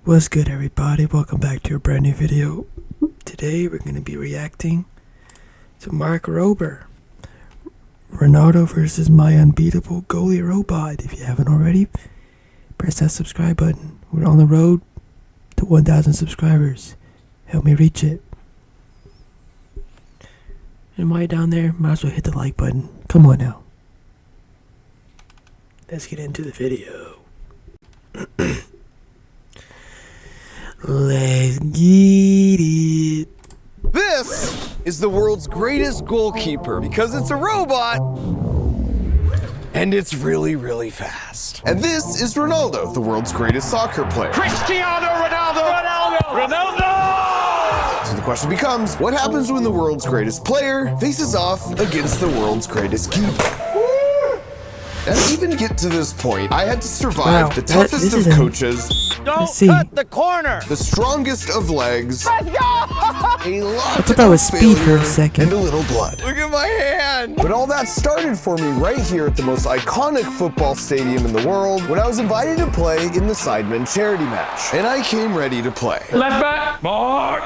What's good, everybody? Welcome back to a brand new video. Today we're going to be reacting to Mark Rober, Ronaldo versus my unbeatable goalie robot. If you haven't already, press that subscribe button. We're on the road to 1,000 subscribers. Help me reach it. And while you're down there, might as well hit the like button. Come on now. Let's get into the video. Let's get it. This is the world's greatest goalkeeper because it's a robot and it's really, really fast. And this is Ronaldo, the world's greatest soccer player. Cristiano Ronaldo! Ronaldo! So the question becomes, what happens when the world's greatest player faces off against the world's greatest keeper? And to even get to this point, I had to survive the toughest of coaches. Don't cut the corner! The strongest of legs. Let's go! A lot I thought that was speed for a second. And a little blood. Look at my hand! But all that started for me right here at the most iconic football stadium in the world when I was invited to play in the Sidemen charity match. And I came ready to play. Left back, Mark!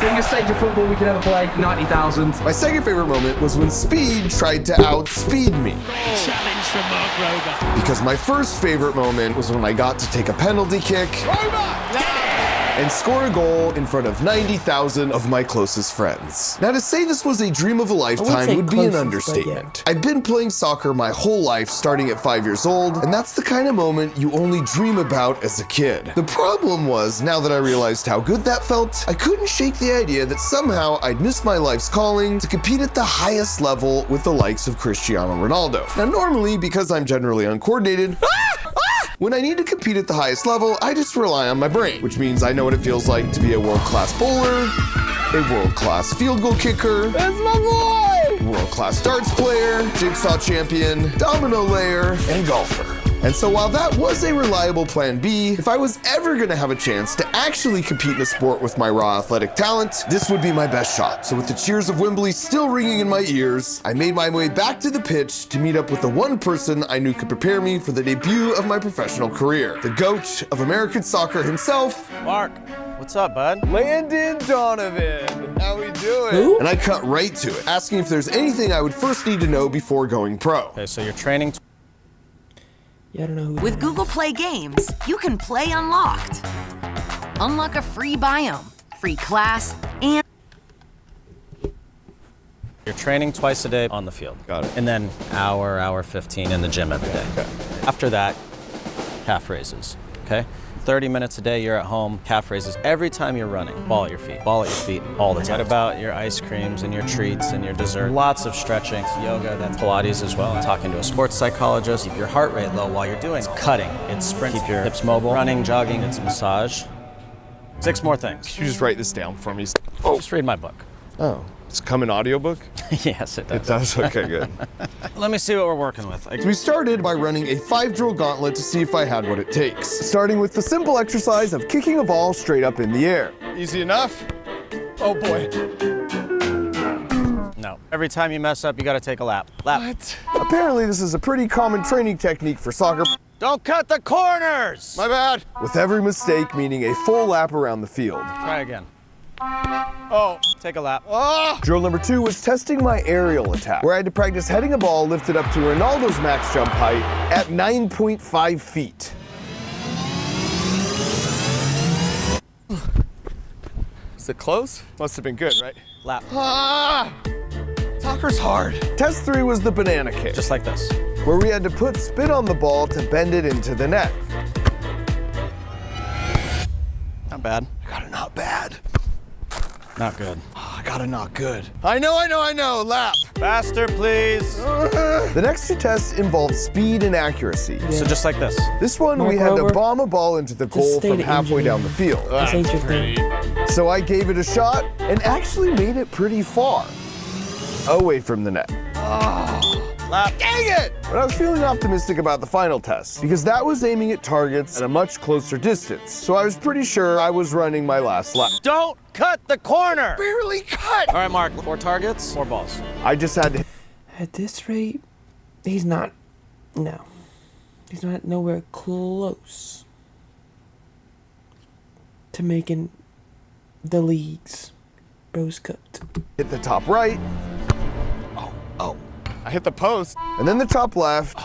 Biggest stage of football we could ever play, 90,000. My second favorite moment was when Speed tried to outspeed me. Challenge from Mark Rober. Because my first favorite moment was when I got to take a penalty kick and score a goal in front of 90,000 of my closest friends. Now, to say this was a dream of a lifetime would be an understatement. I've been playing soccer my whole life, starting at 5 years old, and that's the kind of moment you only dream about as a kid. The problem was, now that I realized how good that felt, I couldn't shake the idea that somehow I'd missed my life's calling to compete at the highest level with the likes of Cristiano Ronaldo. Now, normally, because I'm generally uncoordinated, when I need to compete at the highest level, I just rely on my brain, which means I know what it feels like to be a world-class bowler, a world-class field goal kicker, that's my boy, world-class darts player, jigsaw champion, domino layer, and golfer. And so while that was a reliable plan B, if I was ever gonna have a chance to actually compete in a sport with my raw athletic talent, this would be my best shot. So with the cheers of Wembley still ringing in my ears, I made my way back to the pitch to meet up with the one person I knew could prepare me for the debut of my professional career, the GOAT of American soccer himself, Mark, what's up, bud? Landon Donovan. How we doing? Who? And I cut right to it, asking if there's anything I would first need to know before going pro. Okay, so you're training. Yeah, I don't know who. With Google Play Games, you can play unlocked. Unlock a free biome, free class, and You're training twice a day on the field. Got it. And then hour 15 in the gym every day. Okay. After that, calf raises, okay? 30 minutes a day, you're at home, calf raises. Every time you're running, ball at your feet all the time. What about your ice creams and your treats and your dessert? Lots of stretching, yoga, that's Pilates as well. Talking to a sports psychologist, keep your heart rate low while you're doing it. It's cutting, it's sprint, keep your hips mobile, running, jogging, it's massage. 6 more things. Could you just write this down for me? Just read my book. Oh, it's come in audiobook? Yes, it does. It does? Okay, good. Let me see what we're working with. We started by running a 5-drill gauntlet to see if I had what it takes. Starting with the simple exercise of kicking a ball straight up in the air. Easy enough? Oh boy. No. Every time you mess up, you gotta take a lap. What? Apparently this is a pretty common training technique for soccer. Don't cut the corners! My bad. With every mistake meaning a full lap around the field. Try again. Oh, take a lap. Drill number 2 was testing my aerial attack, where I had to practice heading a ball lifted up to Ronaldo's max jump height at 9.5 feet. Is it close? Must have been good, right? Lap. Soccer's hard. Test 3 was the banana kick, Just like this. where we had to put spin on the ball to bend it into the net. Not bad. I got a not bad. Not good. I got a not good. I know, lap. Faster, please. The next 2 tests involved speed and accuracy. So just like this. This one, Mark we had to Rober, bomb a ball into the goal stay from to halfway engineer. down the field. This ain't your thing. So I gave it a shot and actually made it pretty far away from the net. Lap. Dang it! But I was feeling optimistic about the final test because that was aiming at targets at a much closer distance. So I was pretty sure I was running my last lap. Don't cut the corner! Barely cut! All right, Mark, 4 targets, 4 balls. I just had to. At this rate, he's not. No. He's not nowhere close to making the leagues. Rose cut. Hit the top right. I hit the post. And then the top left.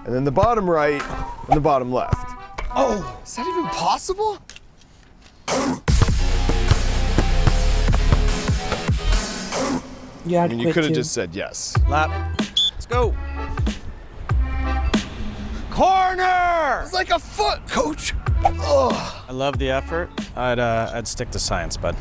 And then the bottom right. And the bottom left. Oh, is that even possible? Yeah, I mean, you could have just said yes. Lap. Let's go. Corner! It's like a foot, coach. Oh. I love the effort. I'd stick to science, bud.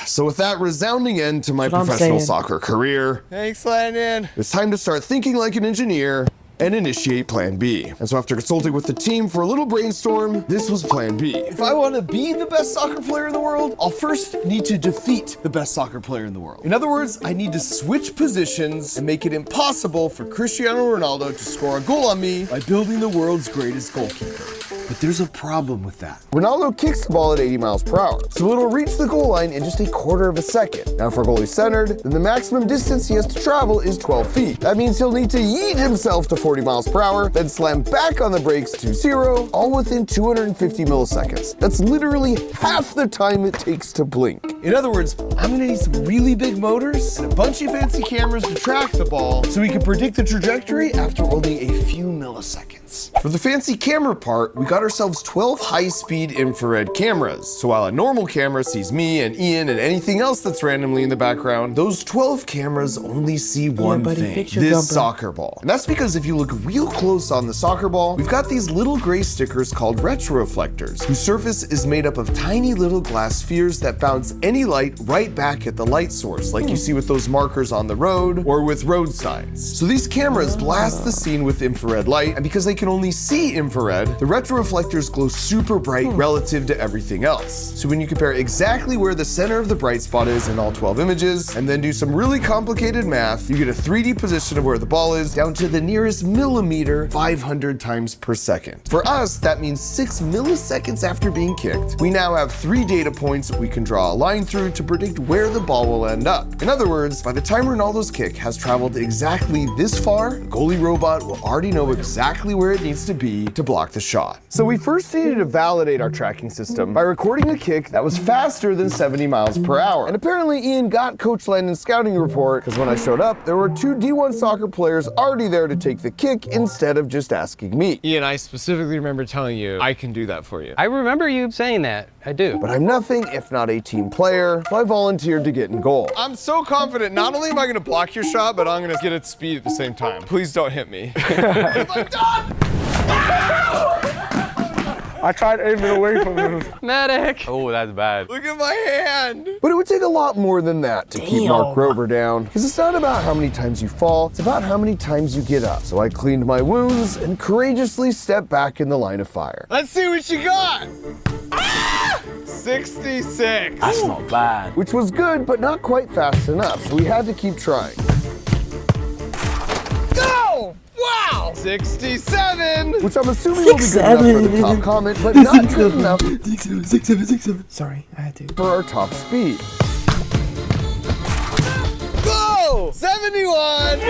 So with that resounding end to my That's what I'm professional saying. soccer career, Thanks, Landon. it's time to start thinking like an engineer and initiate plan B. And so after consulting with the team for a little brainstorm, this was plan B. If I want to be the best soccer player in the world, I'll first need to defeat the best soccer player in the world. In other words, I need to switch positions and make it impossible for Cristiano Ronaldo to score a goal on me by building the world's greatest goalkeeper. But there's a problem with that. Ronaldo kicks the ball at 80 miles per hour, so it'll reach the goal line in just a quarter of a second. Now, if our goalie's centered, then the maximum distance he has to travel is 12 feet. That means he'll need to yeet himself to 40 miles per hour, then slam back on the brakes to 0, all within 250 milliseconds. That's literally half the time it takes to blink. In other words, I'm gonna need some really big motors and a bunch of fancy cameras to track the ball so we can predict the trajectory after only a few milliseconds. For the fancy camera part, we got ourselves 12 high-speed infrared cameras. So while a normal camera sees me and Ian and anything else that's randomly in the background, those 12 cameras only see one buddy, thing, picture this jumper. soccer ball. And that's because if you look real close on the soccer ball, we've got these little gray stickers called retroreflectors, whose surface is made up of tiny little glass spheres that bounce any light right back at the light source, like you see with those markers on the road or with road signs. So these cameras blast the scene with infrared light, and because they can only see infrared, the retroreflectors glow super bright relative to everything else. So when you compare exactly where the center of the bright spot is in all 12 images, and then do some really complicated math, you get a 3D position of where the ball is down to the nearest millimeter 500 times per second. For us, that means 6 milliseconds after being kicked, we now have 3 data points we can draw a line through to predict where the ball will end up. In other words, by the time Ronaldo's kick has traveled exactly this far, the goalie robot will already know exactly where it needs to be to block the shot. So we first needed to validate our tracking system by recording a kick that was faster than 70 miles per hour. And apparently Ian got Coach Landon's scouting report, because when I showed up, there were 2 D1 soccer players already there to take the kick instead of just asking me. Ian, I specifically remember telling you I can do that for you. I remember you saying that. I do. But I'm nothing if not a team player, so I volunteered to get in goal. I'm so confident, not only am I gonna block your shot, but I'm gonna get its speed at the same time. Please don't hit me. I tried aiming away from him. Medic! Oh, that's bad. Look at my hand. But it would take a lot more than that to keep Mark Rober down, because it's not about how many times you fall, it's about how many times you get up. So I cleaned my wounds and courageously stepped back in the line of fire. Let's see what you got. 66. That's not bad. Which was good, but not quite fast enough, so we had to keep trying. Go! Wow! 67. Which I'm assuming will be good enough for the top comment, but not good enough 6, 7. Sorry, I had to. for our top speed. Go! 71.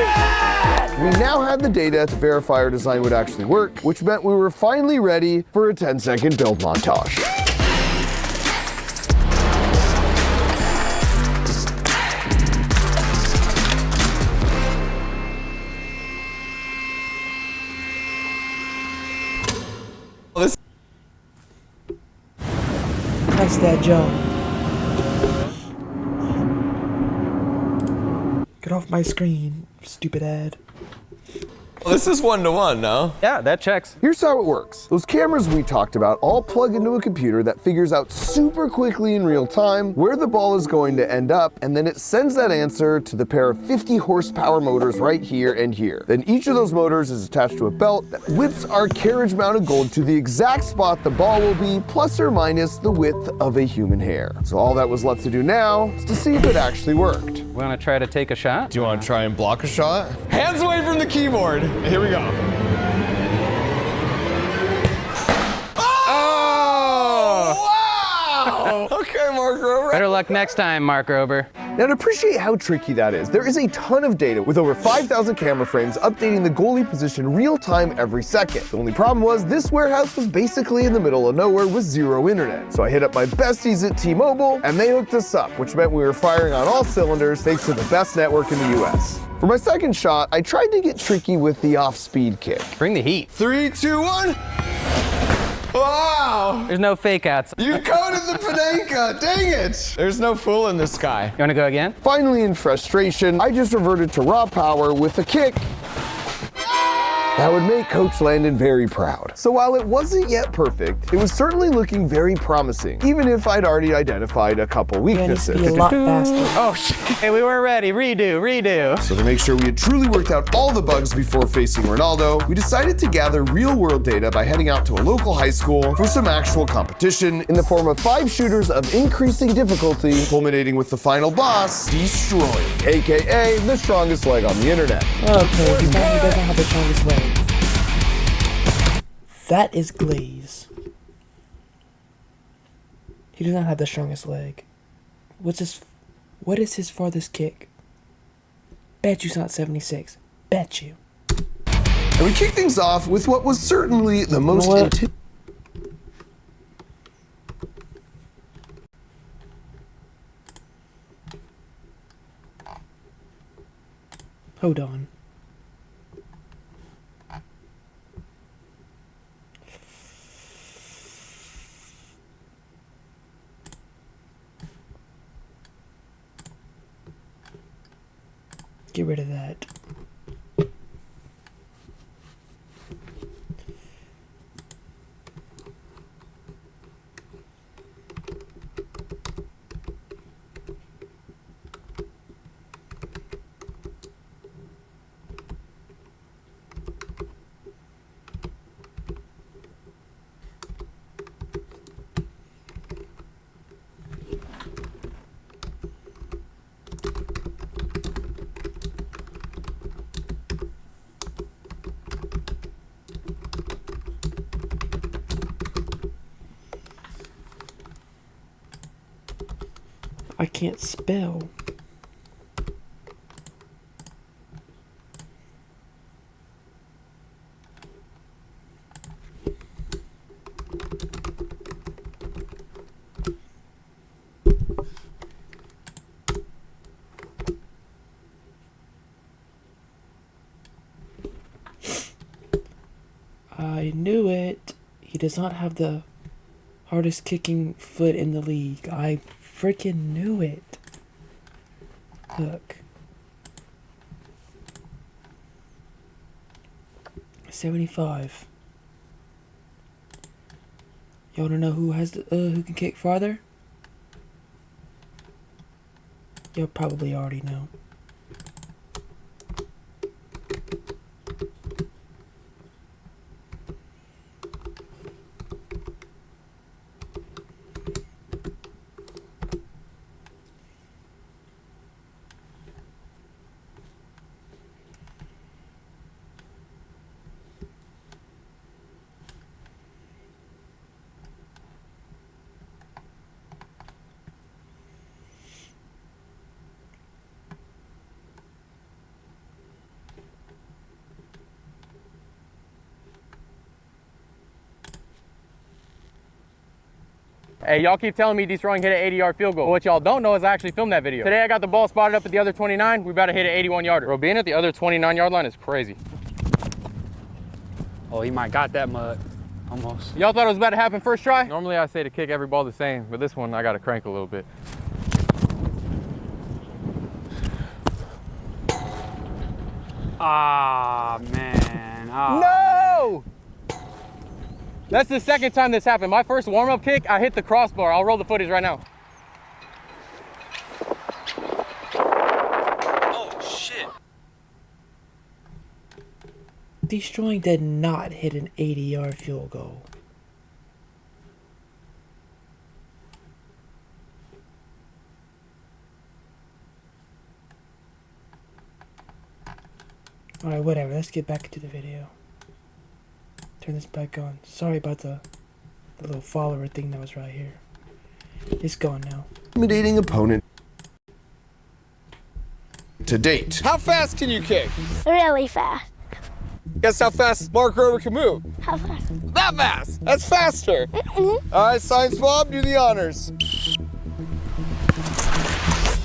We now had the data to verify our design would actually work, which meant we were finally ready for a 10-second build montage. That's that jump. Get off my screen, stupid ad. This is 1-to-1, no? Yeah, that checks. Here's how it works. Those cameras we talked about all plug into a computer that figures out super quickly in real time where the ball is going to end up, and then it sends that answer to the pair of 50 horsepower motors right here and here. Then each of those motors is attached to a belt that whips our carriage-mounted gold to the exact spot the ball will be, plus or minus the width of a human hair. So all that was left to do now is to see if it actually worked. Wanna try to take a shot? Do you want to try and block a shot? Hands away from the keyboard. Here we go. Oh! Wow! Okay, Mark Rober. Better luck next time, Mark Rober. Now, to appreciate how tricky that is, there is a ton of data with over 5,000 camera frames updating the goalie position real time every second. The only problem was this warehouse was basically in the middle of nowhere with zero internet. So I hit up my besties at T-Mobile and they hooked us up, which meant we were firing on all cylinders thanks to the best network in the US. For my second shot, I tried to get tricky with the off-speed kick. Bring the heat. 3, 2, 1. Wow! There's no fake outs. You coated the Panenka, dang it! There's no fool in this guy. You wanna go again? Finally, in frustration, I just reverted to raw power with a kick that would make Coach Landon very proud. So while it wasn't yet perfect, it was certainly looking very promising, even if I'd already identified a couple weaknesses. Be a lot faster. Oh shit, hey, we weren't ready. Redo. So to make sure we had truly worked out all the bugs before facing Ronaldo, we decided to gather real-world data by heading out to a local high school for some actual competition in the form of 5 shooters of increasing difficulty, culminating with the final boss, Destroying, aka the strongest leg on the internet. Okay, he doesn't have the strongest leg. That is Glaze. He does not have the strongest leg. What is his farthest kick? Bet you it's not 76. Bet you. And we kicked things off with what was certainly the most Hold on. Get rid of that. I can't spell. I knew it. He does not have the hardest kicking foot in the league. I freaking knew it. Look. 75. You wanna know who has the, who can kick farther? You'll probably already know. Hey, y'all keep telling me Destroying hit an 80-yard field goal. But what y'all don't know is I actually filmed that video. Today I got the ball spotted up at the other 29. We about to hit an 81-yarder. Bro, being at the other 29-yard line is crazy. Oh, he might got that mud. Almost. Y'all thought it was about to happen first try? Normally I say to kick every ball the same, but this one I got to crank a little bit. Ah, man. Ah. No! That's the second time this happened. My first warm-up kick, I hit the crossbar. I'll roll the footage right now. Oh, shit. Destroying did not hit an 80-yard field goal. Alright, whatever. Let's get back into the video. Turn this back on. Sorry about the little follower thing that was right here. It's gone now. intimidating opponent. to date. How fast can you kick? Really fast. Guess how fast Mark Rober can move? How fast? That fast. That's faster. All right, Science Bob, do the honors.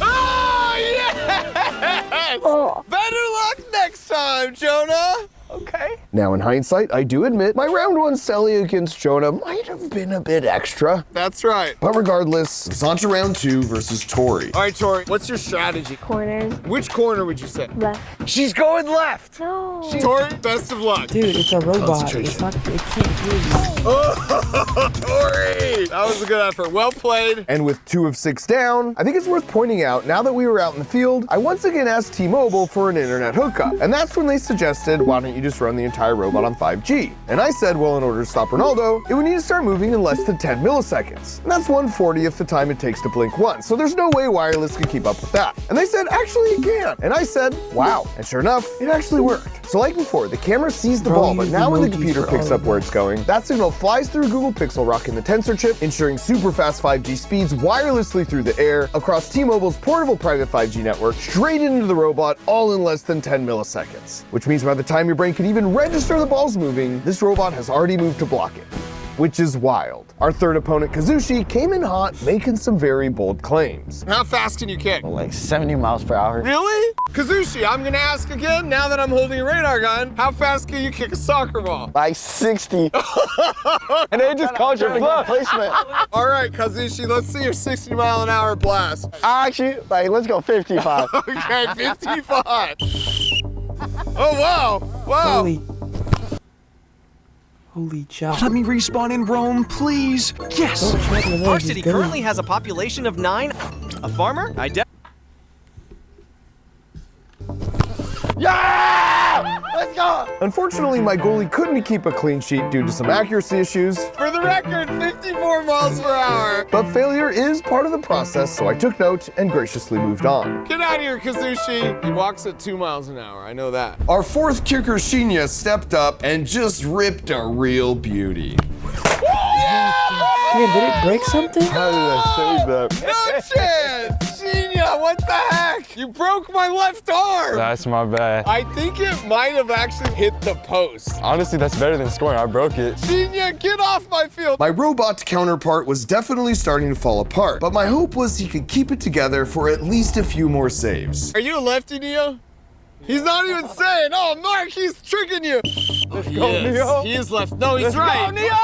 Oh, yes! Oh. Better luck next time, Jonah. Okay. Now, in hindsight, I do admit my round one Sally against Jonah might have been a bit extra. That's right. But regardless, it's on to round 2 versus Tori. All right, Tori, what's your strategy? Corners. Which corner would you say? Left. She's going left. No. Tori, best of luck. Dude, it's a robot. Concentration. It's not. It can't hear you. Oh, Tori! That was a good effort. Well played. And with 2 of 6 down, I think it's worth pointing out, now that we were out in the field, I once again asked T-Mobile for an internet hookup. And that's when they suggested, why don't you just run the entire robot on 5G? And I said, well, in order to stop Ronaldo, it would need to start moving in less than 10 milliseconds. And that's 1/40th the time it takes to blink once. So there's no way wireless can keep up with that. And they said, actually, it can. And I said, wow. And sure enough, it actually worked. So like before, the camera sees the ball, but now when the computer picks up where it's going, that signal flies through Google Pixel rocking the tensor chip, ensuring super fast 5G speeds wirelessly through the air, across T-Mobile's portable private 5G network, straight into the robot, all in less than 10 milliseconds. Which means by the time your brain can even register the ball's moving, this robot has already moved to block it. Which is wild. Our third opponent, Kazushi, came in hot, making some very bold claims. How fast can you kick? Like 70 miles per hour. Really? Kazushi, I'm gonna ask again, now that I'm holding a radar gun, how fast can you kick a soccer ball? Like 60. And they just called your bluff. Placement. All right, Kazushi, let's see your 60-mile-an-hour blast. Actually, like, let's go 55. Okay, 55. Oh, wow. Wow. Holy cow. Let me respawn in Rome, please. Yes. Our city currently has a population of 9. A farmer? Yeah! Let's go! Unfortunately, my goalie couldn't keep a clean sheet due to some accuracy issues. For the record, 54 miles per hour. But failure is part of the process, so I took note and graciously moved on. Get out of here, Kazushi. He walks at 2 miles an hour, I know that. Our fourth kicker, Shinya, stepped up and just ripped a real beauty. Man, did it break something? How did I save that? No chance! Shinya, what the heck? You broke my left arm! That's my bad. I think it might have actually hit the post. Honestly, that's better than scoring. I broke it. Shinya, get off my field! My robot counterpart was definitely starting to fall apart, but my hope was he could keep it together for at least a few more saves. Are you a lefty, Neo? He's not even saying, oh, Mark, he's tricking you. Let's go, Neo. He is left. No, he's right. Let's go, Neo!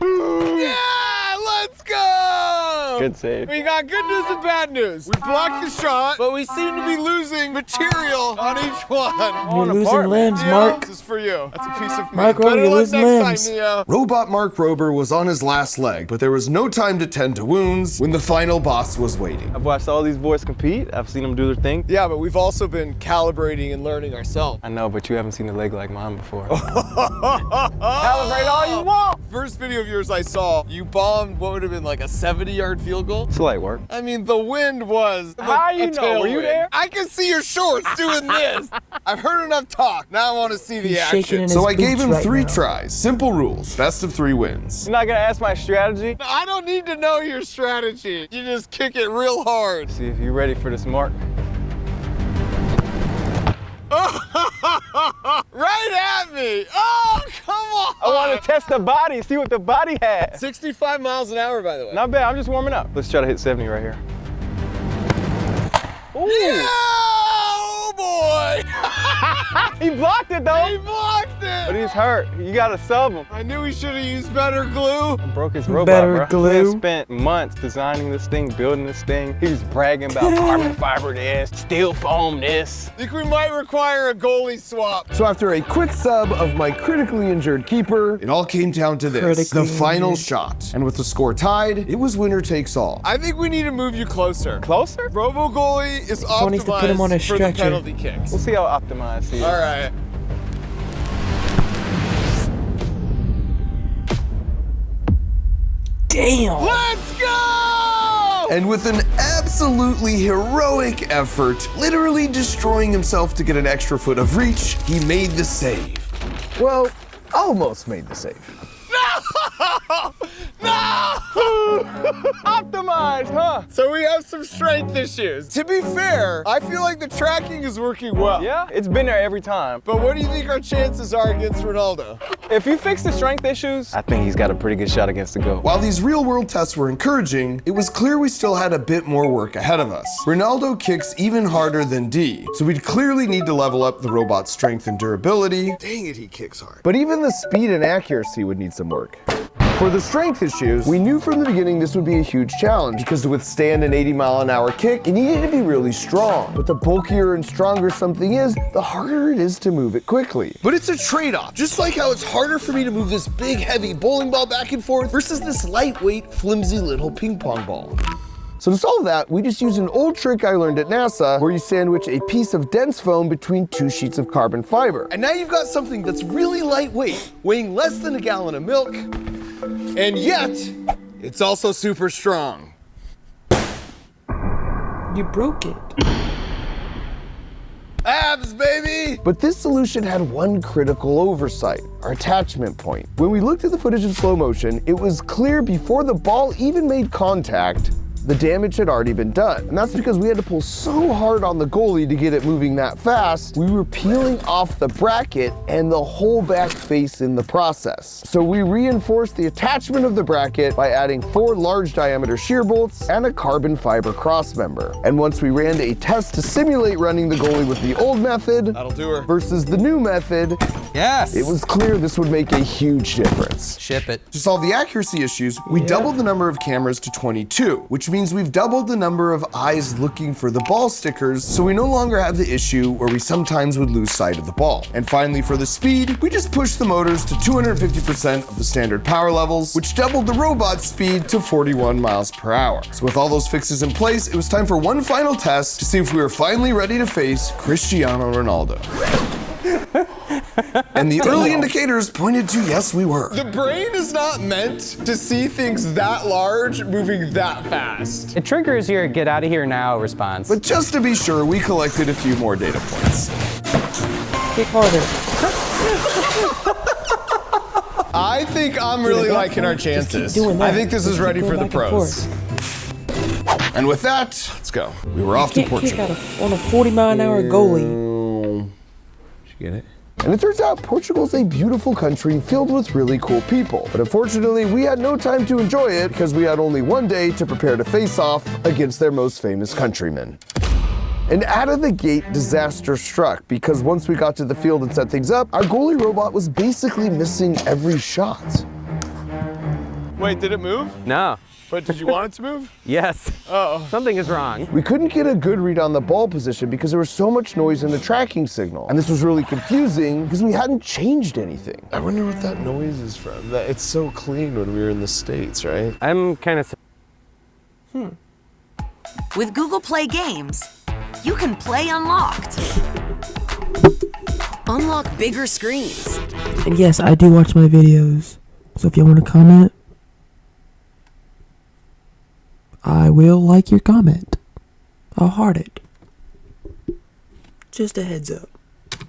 Yeah, let's go! Good save. We got good news and bad news. We blocked the shot, but we seem to be losing material on each one. You're losing limbs, Neo, Mark. this is for you. That's a piece of me. Mark Rober, Better you're luck losing next limbs. time, Neo. Robot Mark Rober was on his last leg, but there was no time to tend to wounds when the final boss was waiting. I've watched all these boys compete. I've seen them do their thing. Yeah, but we've also been calibrating and learning ourselves. I know, but you haven't seen a leg like mine before. Calibrate all you want. First video of yours I saw, you bombed what would have been like a 70-yard field goal. It's light work. I mean, the wind was How you know? Were you there? I can see your shorts doing this. I've heard enough talk. Now I want to see the He's shaking action. in his So I gave boots him right 3 now. tries. Simple rules. Best of 3 wins. You're not gonna ask my strategy? I don't need to know your strategy. You just kick it real hard. See if you're ready for this, Mark. Right at me. Oh, come on. I want to test the body, see what the body has. 65 miles an hour, by the way. Not bad, I'm just warming up. Let's try to hit 70 right here. Ooh. Yeah, oh boy. He blocked it though. He blocked it. But he's hurt. You gotta sub him. I knew we should have used better glue. I broke his robot, Better bro. glue. He spent months designing this thing, building this thing. He was bragging about carbon fiber this, steel foam this. Think we might require a goalie swap. So after a quick sub of my critically injured keeper, it all came down to this, Critically the final injured. shot. And with the score tied, it was winner takes all. I think we need to move you closer. Closer? Robo goalie is Someone needs to put him on a optimized for the stretcher. penalty kicks. We'll see how optimized he is. All right. Damn. Let's go! And with an absolutely heroic effort, literally destroying himself to get an extra foot of reach, he made the save. Well, almost made the save. No! No! Optimized, huh? So we have some strength issues. To be fair, I feel like the tracking is working well. Yeah, it's been there every time. But what do you think our chances are against Ronaldo? If you fix the strength issues, I think he's got a pretty good shot against the GOAT. While these real-world tests were encouraging, it was clear we still had a bit more work ahead of us. Ronaldo kicks even harder than D, so we'd clearly need to level up the robot's strength and durability. Dang it, he kicks hard. But even the speed and accuracy would need some work. For the strength issues, we knew from the beginning this would be a huge challenge because to withstand an 80-mile-an-hour kick, it needed to be really strong. But the bulkier and stronger something is, the harder it is to move it quickly. But it's a trade-off. Just like how it's harder for me to move this big, heavy bowling ball back and forth versus this lightweight, flimsy little ping pong ball. So to solve that, we just used an old trick I learned at NASA where you sandwich a piece of dense foam between 2 sheets of carbon fiber. And now you've got something that's really lightweight, weighing less than a gallon of milk, and yet, it's also super strong. You broke it. Abs, baby! But this solution had one critical oversight, our attachment point. When we looked at the footage in slow motion, it was clear before the ball even made contact, the damage had already been done. And that's because we had to pull so hard on the goalie to get it moving that fast, we were peeling off the bracket and the whole back face in the process. So we reinforced the attachment of the bracket by adding 4 large diameter shear bolts and a carbon fiber cross member. And once we ran a test to simulate running the goalie with the old method That'll do her. versus the new method, Yes. it was clear this would make a huge difference. Ship it. To solve the accuracy issues, we doubled the number of cameras to 22, which means we've doubled the number of eyes looking for the ball stickers, so we no longer have the issue where we sometimes would lose sight of the ball. And finally, for the speed, we just pushed the motors to 250% of the standard power levels, which doubled the robot's speed to 41 miles per hour. So with all those fixes in place, it was time for one final test to see if we were finally ready to face Cristiano Ronaldo. And the early indicators pointed to yes, we were. The brain is not meant to see things that large moving that fast. It triggers your get out of here now response. But just to be sure, we collected a few more data points. Kick harder. I think I'm really liking our chances. I think this is ready for the pros. And with that, let's go. We were off to Portugal. Kick out on a 40-mile-an-hour goalie. Did you get it? And it turns out Portugal's a beautiful country filled with really cool people. But unfortunately, we had no time to enjoy it because we had only one day to prepare to face off against their most famous countrymen. And out of the gate, disaster struck because once we got to the field and set things up, our goalie robot was basically missing every shot. Wait, did it move? No. But did you want it to move? Yes. Uh-oh. Something is wrong. We couldn't get a good read on the ball position because there was so much noise in the tracking signal. And this was really confusing because we hadn't changed anything. I wonder what that noise is from. It's so clean when we were in the States, right? I'm kind of... With Google Play Games, you can play unlocked. Unlock bigger screens. And yes, I do watch my videos. So if you want to comment, I will like your comment. I'll heart it. Just a heads up.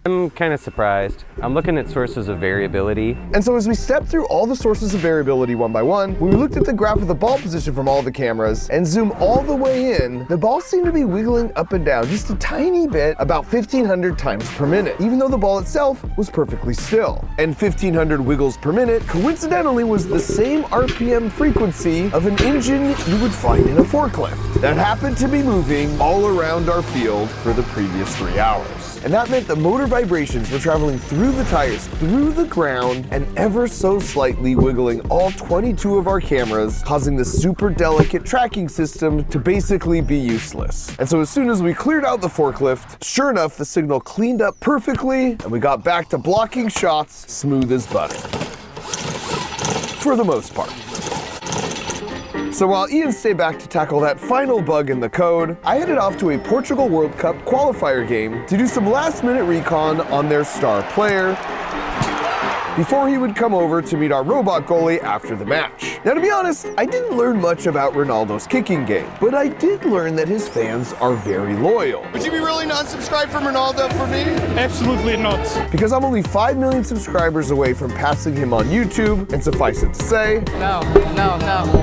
I'm kind of surprised. I'm looking at sources of variability. And so as we stepped through all the sources of variability one by one, when we looked at the graph of the ball position from all the cameras and zoom all the way in, the ball seemed to be wiggling up and down just a tiny bit, about 1,500 times per minute, even though the ball itself was perfectly still. And 1,500 wiggles per minute coincidentally was the same RPM frequency of an engine you would find in a forklift that happened to be moving all around our field for the previous 3 hours. And that meant the motor vibrations were traveling through the tires, through the ground, and ever so slightly wiggling all 22 of our cameras, causing the super delicate tracking system to basically be useless. And so as soon as we cleared out the forklift, sure enough, the signal cleaned up perfectly, and we got back to blocking shots smooth as butter. For the most part. So while Ian stayed back to tackle that final bug in the code, I headed off to a Portugal World Cup qualifier game to do some last-minute recon on their star player before he would come over to meet our robot goalie after the match. Now, to be honest, I didn't learn much about Ronaldo's kicking game, but I did learn that his fans are very loyal. Would you be really non-subscribed from Ronaldo for me? Absolutely not. Because I'm only 5 million subscribers away from passing him on YouTube, and suffice it to say, No,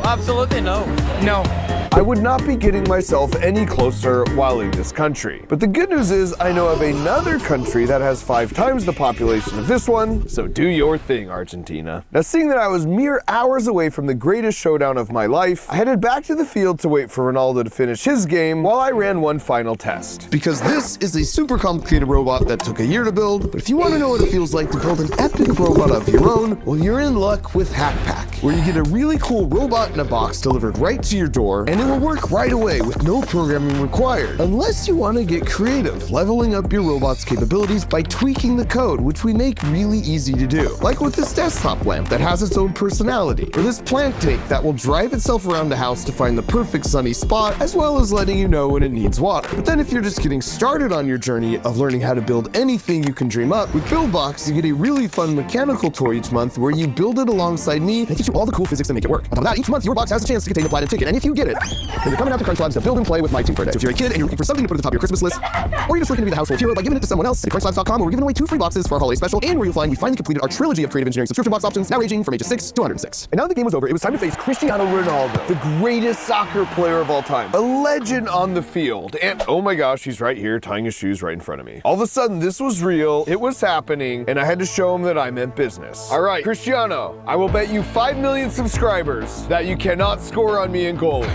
absolutely no. No. I would not be getting myself any closer while in this country. But the good news is I know of another country that has 5 times the population of this one, so do your thing, Argentina. Now, seeing that I was mere hours away from the greatest showdown of my life, I headed back to the field to wait for Ronaldo to finish his game while I ran one final test. Because this is a super complicated robot that took a year to build, but if you want to know what it feels like to build an epic robot of your own, well, you're in luck with Hack Pack, where you get a really cool robot in a box delivered right to your door, and it will work right away with no programming required, unless you want to get creative, leveling up your robot's capabilities by tweaking the code, which we make really easy to do. Like with this desktop lamp that has its own personality, or this plant tank that will drive itself around the house to find the perfect sunny spot, as well as letting you know when it needs water. But then if you're just getting started on your journey of learning how to build anything you can dream up, with BuildBox, you get a really fun mechanical tour each month where you build it alongside me and I teach you all the cool physics that make it work. On top of that, each month your box has a chance to contain a platinum ticket, and if you get it, then you're coming out to Crunch Labs to build and play with my team for a day. So if you're a kid and you're looking for something to put at the top of your Christmas list, or you're just looking to be the household hero by giving it to someone else, at CrunchLabs.com, where we're giving away 2 free boxes for our holiday special, and where you'll find we finally completed our trilogy of creative engineering subscription box options, now ranging from ages 6 to 106. And now the game was over, it was time to face Cristiano Ronaldo, the greatest soccer player of all time, a legend on the field, and oh my gosh, he's right here tying his shoes right in front of me. All of a sudden, this was real, it was happening, and I had to show him that I meant business. All right, Cristiano, I will bet you 5 million subscribers that you cannot score on me in goalie.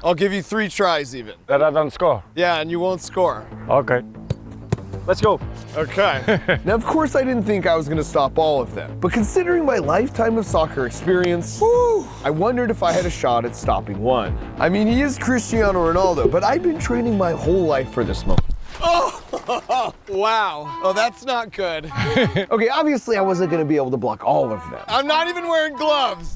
I'll give you 3 tries even. That I don't score. Yeah, and you won't score. Okay. Let's go. Okay. Now, of course, I didn't think I was gonna stop all of them, but considering my lifetime of soccer experience, I wondered if I had a shot at stopping one. I mean, he is Cristiano Ronaldo, but I've been training my whole life for this moment. Oh, wow. Oh, that's not good. Okay, obviously I wasn't gonna be able to block all of them. I'm not even wearing gloves.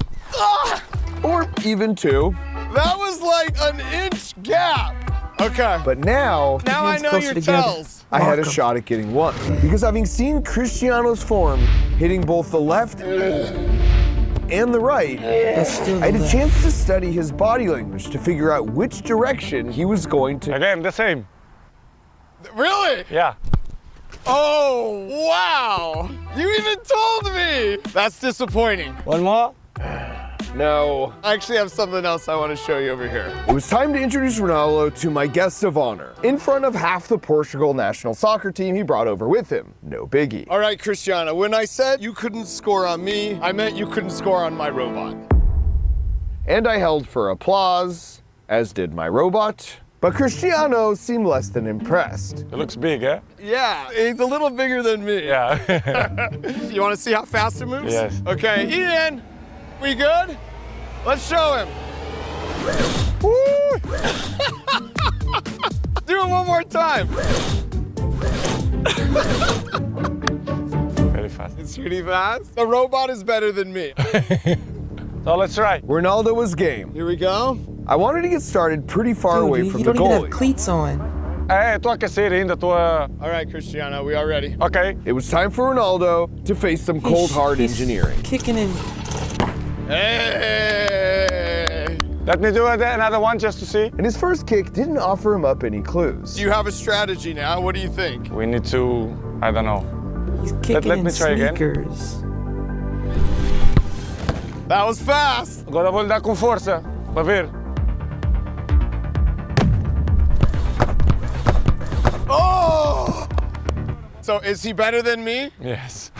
Or even 2. That was like an inch gap. Okay. But now I know your tells. I had a shot at getting one. Because having seen Cristiano's form hitting both the left and the right, I had a chance to study his body language to figure out which direction he was going to. Again, the same. Really? Yeah. Oh, wow. You even told me. That's disappointing. One more? No. I actually have something else I want to show you over here. It was time to introduce Ronaldo to my guest of honor, in front of half the Portugal national soccer team he brought over with him. No biggie. All right, Cristiano, when I said you couldn't score on me, I meant you couldn't score on my robot. And I held for applause, as did my robot. But Cristiano seemed less than impressed. It looks big, eh? Yeah, he's a little bigger than me. Yeah. You want to see how fast it moves? Yes. Okay, Ian, we good? Let's show him. Do it one more time. Very fast. It's pretty fast. The robot is better than me. So let's try. Ronaldo was game. Here we go. I wanted to get started pretty far away from the You don't even goalie. have cleats on. Tô a aquecer ainda, All right, Cristiano, we are ready. Okay. It was time for Ronaldo to face some cold hard engineering. Kicking in. Hey! Let me do another one just to see. And his first kick didn't offer him up any clues. Do you have a strategy now? What do you think? We need to, I don't know. He's kicking Let in me try again. sneakers. That was fast. Agora vou lhe dar com força, para ver. Oh! So is he better than me? Yes.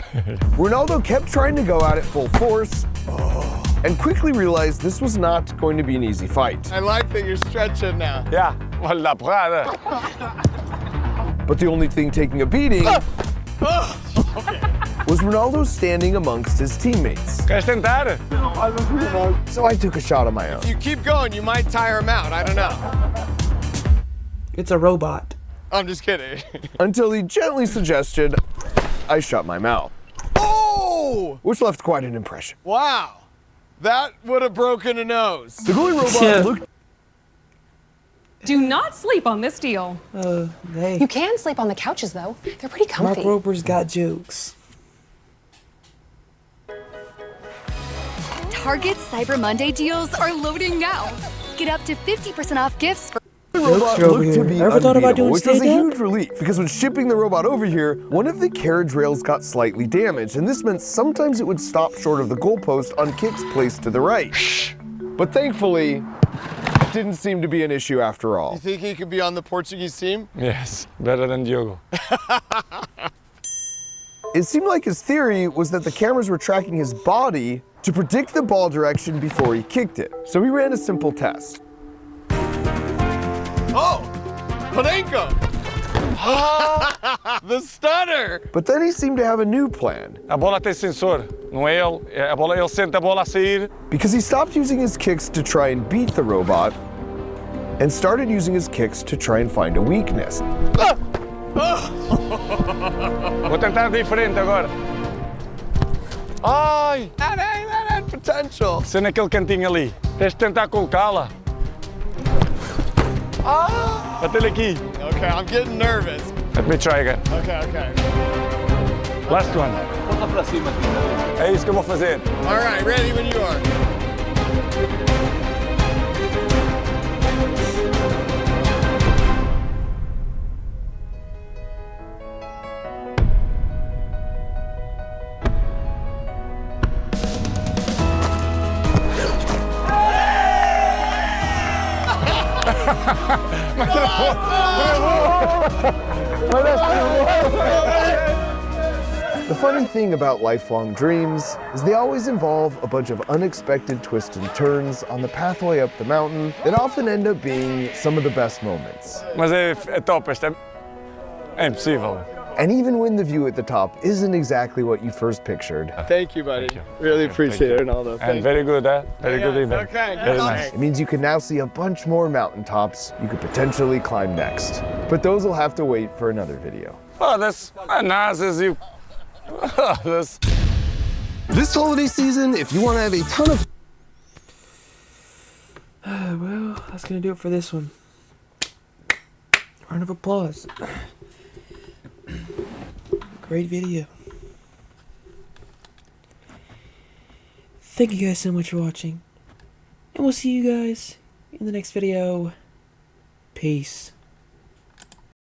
Ronaldo kept trying to go at it full force and quickly realized this was not going to be an easy fight. I like that you're stretching now. Yeah, vou lhe dar porrada. But the only thing taking a beating was Ronaldo standing amongst his teammates. Queres tentar? So I took a shot on my own. If you keep going, you might tire him out. I don't know. It's a robot. I'm just kidding. Until he gently suggested I shut my mouth. Oh! Which left quite an impression. Wow. That would have broken a nose. The goalie robot looked. Do not sleep on this deal. Hey. You can sleep on the couches, though. They're pretty comfy. Mark Rober's got jokes. Target Cyber Monday deals are loading now. Get up to 50% off gifts for The robot looked to be Ever thought about doing unbeatable, which was a stand-up? huge relief, because when shipping the robot over here, one of the carriage rails got slightly damaged, and this meant sometimes it would stop short of the goalpost on kicks placed to the right. But thankfully, it didn't seem to be an issue after all. You think he could be on the Portuguese team? Yes, better than Diogo. It seemed like his theory was that the cameras were tracking his body to predict the ball direction before he kicked it. So he ran a simple test. Oh! Panenka! The stunner! But then he seemed to have a new plan. A bola tem sensor, não é ele. A bola, ele sente a bola a sair. Because he stopped using his kicks to try and beat the robot and started using his kicks to try and find a weakness. Vou tentar diferente agora. Ai! That had potential. Se naquele cantinho ali. Tens de tentar colocá-la. Ah! Bate ele aqui. Okay, I'm getting nervous. Let me try again. Okay. Last one. É isso que eu vou fazer. All right, ready when you are. The funny thing about lifelong dreams is they always involve a bunch of unexpected twists and turns on the pathway up the mountain that often end up being some of the best moments. Mas é top, é impossível. And even when the view at the top isn't exactly what you first pictured. Thank you, buddy. Really appreciate it, Ronaldo. And very good, eh? Very good even. Okay, Very nice. It means you can now see a bunch more mountaintops you could potentially climb next. But those will have to wait for another video. Oh, that's nice as you. That's. This holiday season, if you want to have a ton of Well, that's gonna do it for this one. Round of applause. Great video. Thank you guys so much for watching. And we'll see you guys in the next video. Peace.